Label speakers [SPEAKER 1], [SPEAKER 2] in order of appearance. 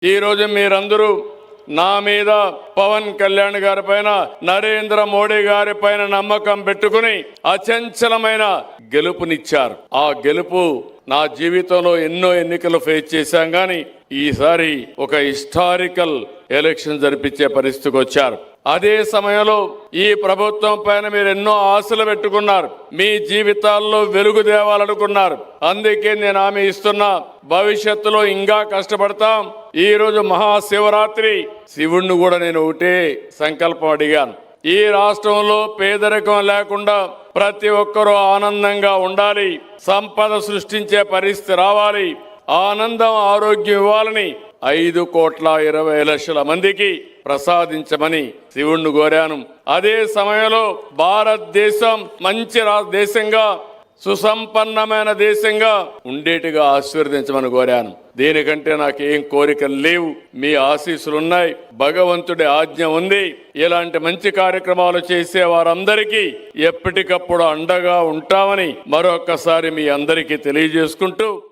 [SPEAKER 1] ఈ రోజు మీరందరూ నా మీద పవన్ కళ్యాణ్ గారి పైన నరేంద్ర మోడీ గారి పైన నమ్మకం పెట్టుకుని అచంచలమైన గెలుపునిచ్చారు. ఆ గెలుపు నా జీవితంలో ఎన్నో ఎన్నికలు ఫేస్ చేశాం గాని ఈసారి ఒక హిస్టారికల్ ఎలక్షన్ జరిపించే పరిస్థితికి వచ్చారు. అదే సమయంలో ఈ ప్రభుత్వం పైన మీరు ఎన్నో ఆశలు పెట్టుకున్నారు. మీ జీవితాల్లో వెలుగు తేవాలనుకున్నారు. అందుకే నేను హామీ ఇస్తున్నా, భవిష్యత్తులో ఇంకా కష్టపడతాం. ఈ రోజు మహాశివరాత్రి, శివుణ్ణి కూడా నేను ఒకటే సంకల్పం అడిగాను. ఈ రాష్ట్రంలో పేదరికం లేకుండా ప్రతి ఒక్కరూ ఆనందంగా ఉండాలి, సంపద సృష్టించే పరిస్థితి రావాలి, ఆనందం ఆరోగ్యం ఇవ్వాలని 5,20,00,000 మందికి ప్రసాదించమని శివుణ్ణి కోరాను. అదే సమయంలో భారతదేశం మంచి దేశంగా, సుసంపన్నమైన దేశంగా ఉండేట్టుగా ఆశీర్వదించమని కోరాను. దీనికంటే నాకేం కోరికలు లేవు. మీ ఆశీస్సులున్నాయి, భగవంతుడి ఆజ్ఞ ఉంది. ఇలాంటి మంచి కార్యక్రమాలు చేసే వారందరికీ ఎప్పటికప్పుడు అండగా ఉంటామని మరొకసారి మీ అందరికీ తెలియజేసుకుంటూ